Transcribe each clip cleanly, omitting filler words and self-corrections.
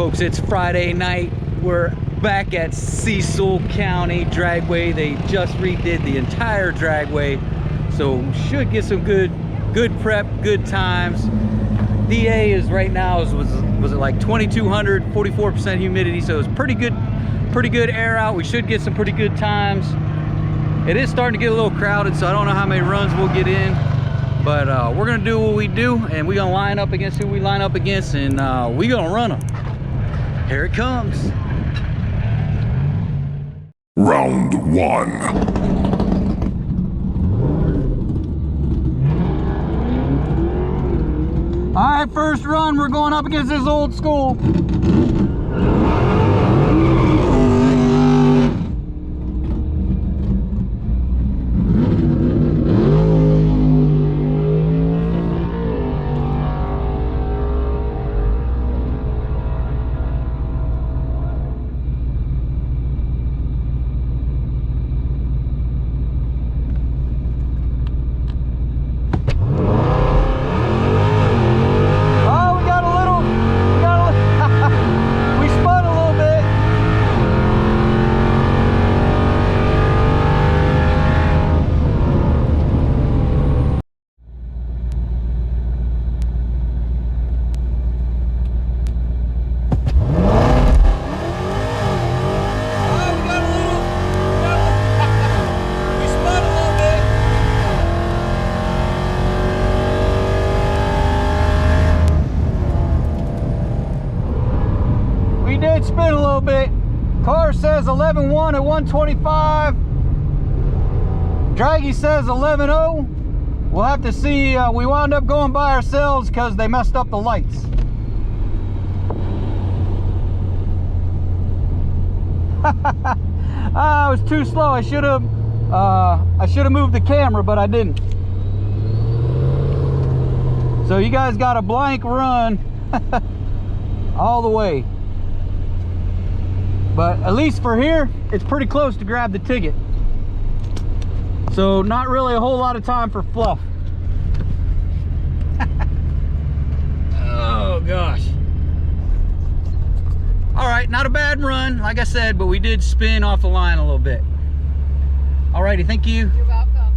folks, it's Friday night. We're back at Cecil County Dragway. They just redid the entire dragway, so we should get some good prep, good times. DA is right now was it like 2200, 44% humidity, so it's pretty good air out. We should get some pretty good times. It is starting to get a little crowded, so I don't know how many runs we'll get in, but we're gonna do what we do, and we're gonna line up against who we line up against, and we're gonna run them. Here it comes. Round one. All right, first run, we're going up against this old school. Spin a little bit. Car says 11.1 at 125. Draggy says 11.0. We'll have to see. We wound up going by ourselves because they messed up the lights. I was too slow. I should have moved the camera, but I didn't. So you guys got a blank run all the way. But at least for here, it's pretty close to grab the ticket. So not really a whole lot of time for fluff. Oh gosh. All right, not a bad run, like I said, but we did spin off the line a little bit. All righty, thank you. You're welcome.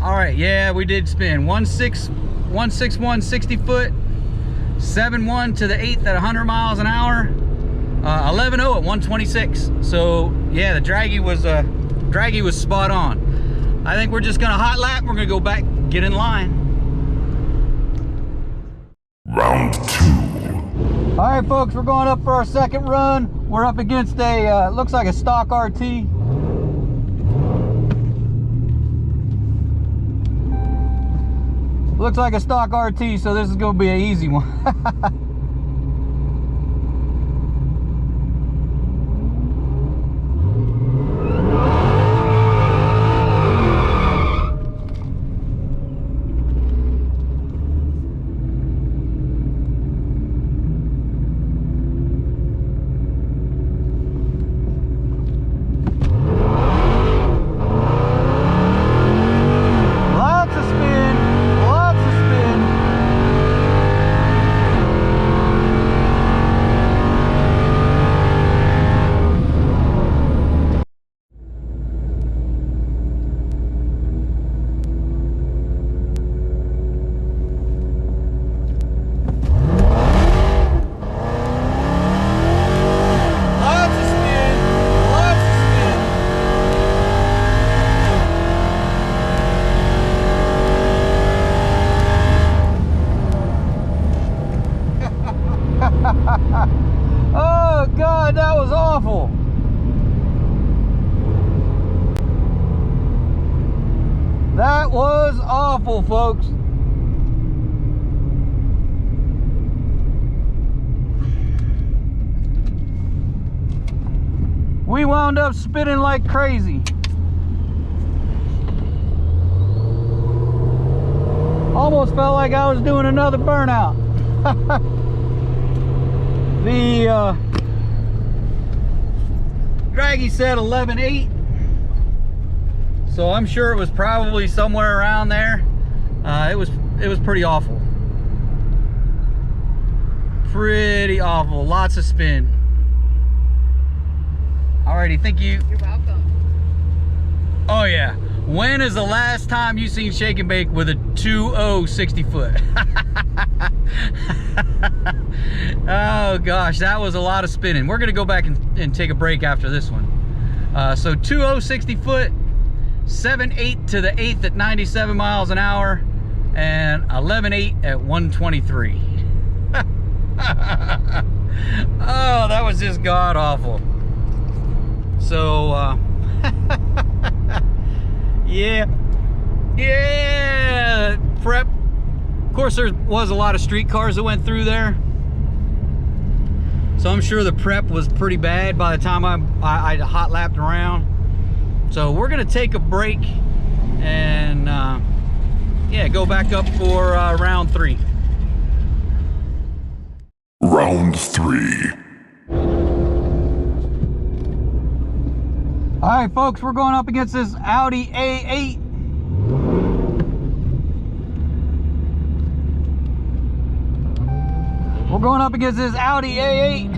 All right, yeah, we did spin. 161 60 foot, 7.1 to the 8th at 100 miles an hour. 11.0 at 126. So yeah, the draggy was spot on. I think we're just gonna hot lap. We're gonna go back, get in line. Round two. All right, folks, we're going up for our second run. We're up against a looks like a stock RT. Looks like a stock RT, so this is gonna be an easy one. Oh God, that was awful. That was awful, folks. We wound up spinning like crazy. Almost felt like I was doing another burnout. The draggy said 11.8, so I'm sure it was probably somewhere around there. It was pretty awful. pretty awful. Lots of spin. Alrighty, thank you. You're welcome. Oh yeah. When is the last time you seen Shake and Bake with a 2.0 60 foot? Oh gosh, that was a lot of spinning. We're gonna go back and take a break after this one. So 2.0 60 foot, 7.8 to the 8th at 97 miles an hour, and 11.8 at 123. Oh, that was just god awful. So yeah, prep. Of course, there was a lot of street cars that went through there, so I'm sure the prep was pretty bad by the time I hot lapped around. So we're gonna take a break and yeah, go back up for round 3. Round 3. All right, folks, we're going up against this Audi A8. We're going up against this Audi A8.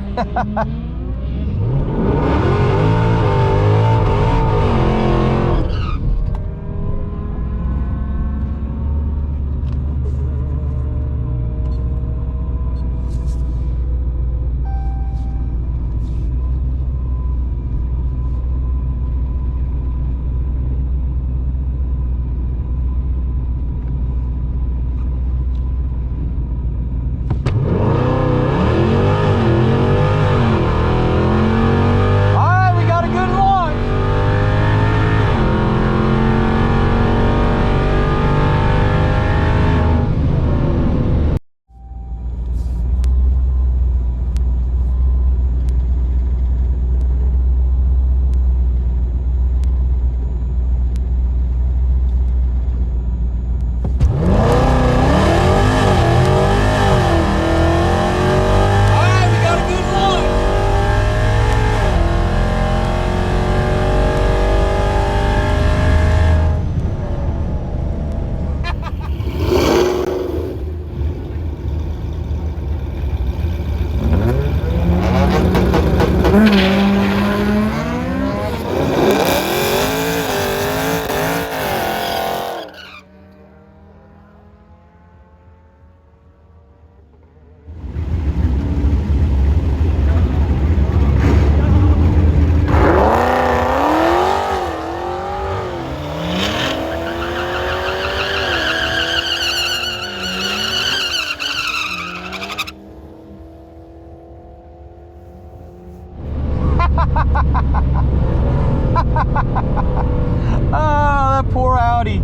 Oh, that poor Audi.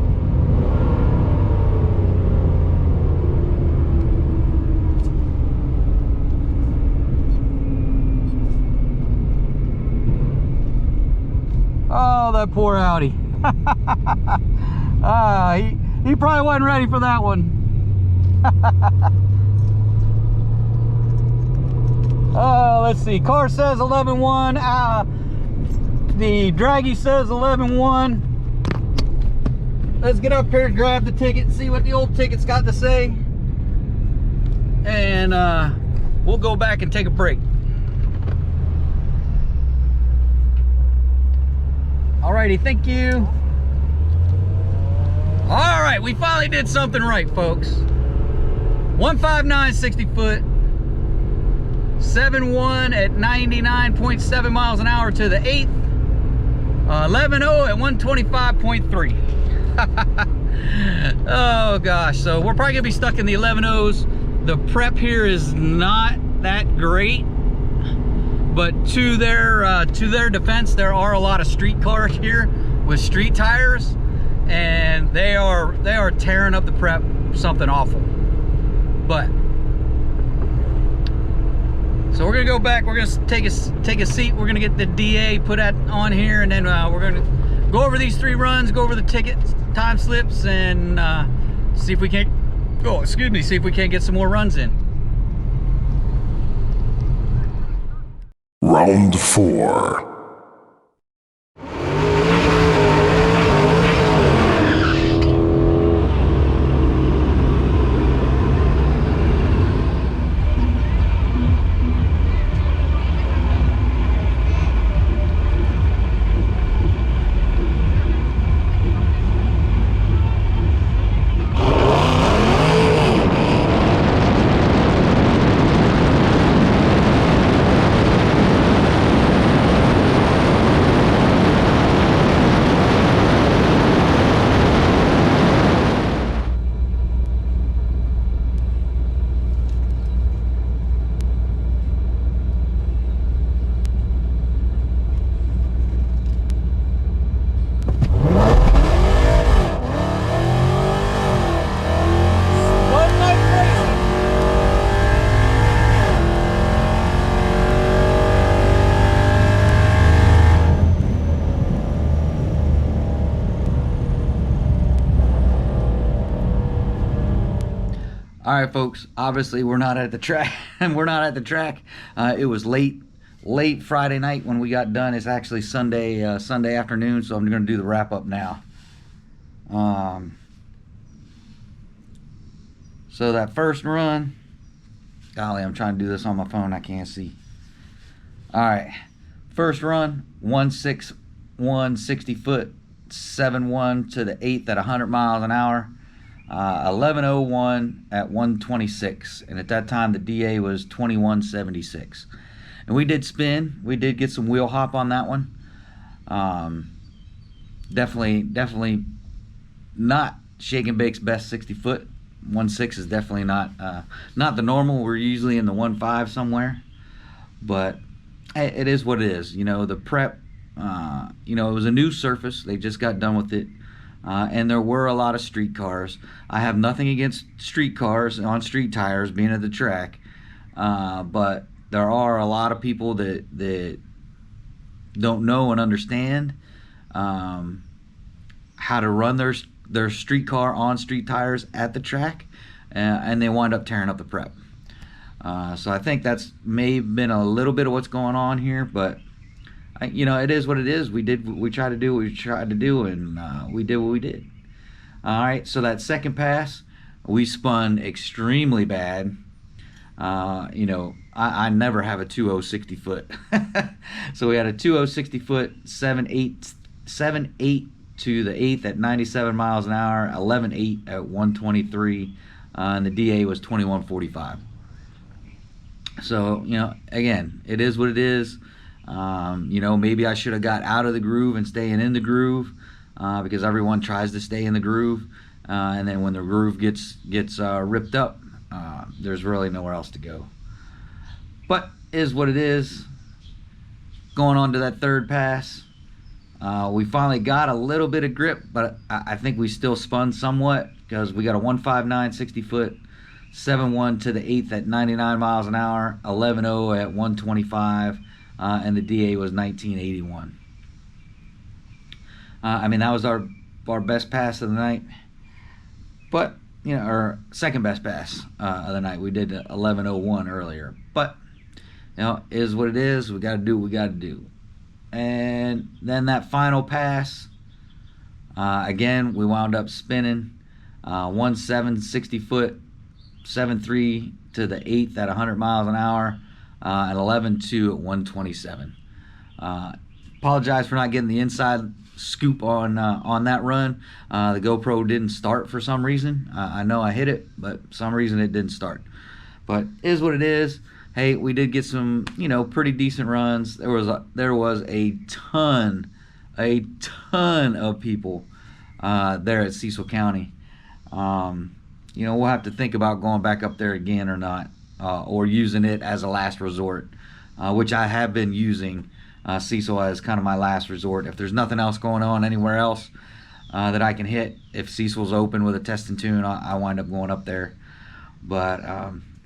Oh, that poor Audi. He probably wasn't ready for that one. Let's see. Car says 11.1. The Draggy says 11.1. Let's get up here, grab the ticket, see what the old ticket's got to say, and we'll go back and take a break. Alrighty, thank you. Alright, we finally did something right, folks. 159 60 foot, 7.1 at 99.7 miles an hour to the 8th, 11.0 at 125.3. Oh gosh, so we're probably gonna be stuck in the 11.0s. The prep here is not that great, but to their defense, there are a lot of street cars here with street tires, and they are tearing up the prep something awful. But so we're gonna go back, we're gonna take a seat, we're gonna get the DA put on here, and then we're gonna go over these 3 runs, go over the tickets, time slips, and see if we can't, see if we can't get some more runs in. Round 4. All right, folks, obviously we're not at the track. We're not at the track. It was late Friday night when we got done. It's actually Sunday afternoon, so I'm gonna do the wrap up now. So that first run, golly, I'm trying to do this on my phone, I can't see. All right, first run, 161 60 foot, 7-1 to the 8th at 100 miles an hour. 11:01 at 126, and at that time the DA was 2176. And we did spin. We did get some wheel hop on that one. Definitely not Shake and Bake's best 60 foot. 1.6 is definitely not the normal. We're usually in the 1.5 somewhere, but it is what it is. You know, the prep. You know, it was a new surface. They just got done with it. And there were a lot of street cars. I have nothing against street cars on street tires being at the track, but there are a lot of people that don't know and understand how to run their street car on street tires at the track, and they wind up tearing up the prep. So I think that's may have been a little bit of what's going on here, but you know, it is what it is. We tried to do what we tried to do, and we did what we did. All right, so that second pass, we spun extremely bad. You know, I never have a 2.0 60 foot. So we had a 2.0 60 foot, 7.8 to the 8th at 97 miles an hour, 11.8 at 123, and the DA was 2145. So, you know, again, it is what it is. You know, maybe I should have got out of the groove and staying in the groove, because everyone tries to stay in the groove, and then when the groove gets ripped up, there's really nowhere else to go. But is what it is. Going on to that third pass, we finally got a little bit of grip, but I think we still spun somewhat, because we got a 159 60 foot, 7.1 to the 8th at 99 miles an hour, 11.0 at 125. And the DA was 1981. I mean, that was our best pass of the night, but you know, our second best pass of the night. We did 11:01 earlier, but you know, is what it is. We got to do what we got to do. And then that final pass, again, we wound up spinning 1.7 60 foot, 7.3 to the 8th at 100 miles an hour. And 11.2 at 127. Apologize for not getting the inside scoop on that run. The GoPro didn't start for some reason. I know I hit it, but for some reason it didn't start. But it is what it is. Hey, we did get some, you know, pretty decent runs. There was a ton of people there at Cecil County. You know, we'll have to think about going back up there again or not. Or using it as a last resort, which I have been using Cecil as kind of my last resort. If there's nothing else going on anywhere else that I can hit, if Cecil's open with a test and tune, I wind up going up there. But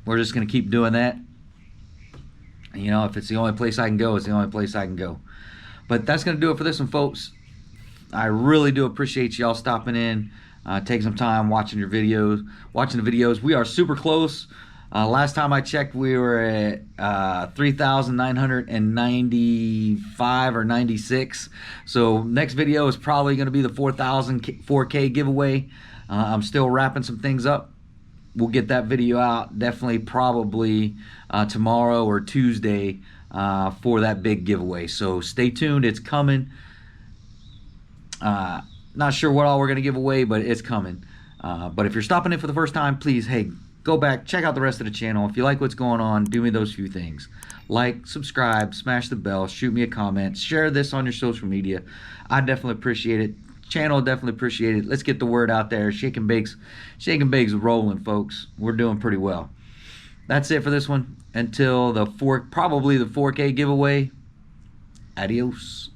we're just going to keep doing that. You know, if it's the only place I can go, it's the only place I can go. But that's going to do it for this one, folks. I really do appreciate y'all stopping in, taking some time watching the videos. We are super close. Last time I checked, we were at 3,995 or 96. So next video is probably going to be the 4K giveaway. I'm still wrapping some things up. We'll get that video out definitely probably tomorrow or Tuesday for that big giveaway. So stay tuned. It's coming. Not sure what all we're going to give away, but it's coming. But if you're stopping in for the first time, please, hey, go back, check out the rest of the channel. If you like what's going on, do me those few things. Like, subscribe, smash the bell, shoot me a comment, share this on your social media. I definitely appreciate it. Channel definitely appreciate it. Let's get the word out there. Shake and Bake's rolling, folks. We're doing pretty well. That's it for this one. Until probably the 4K giveaway. Adios.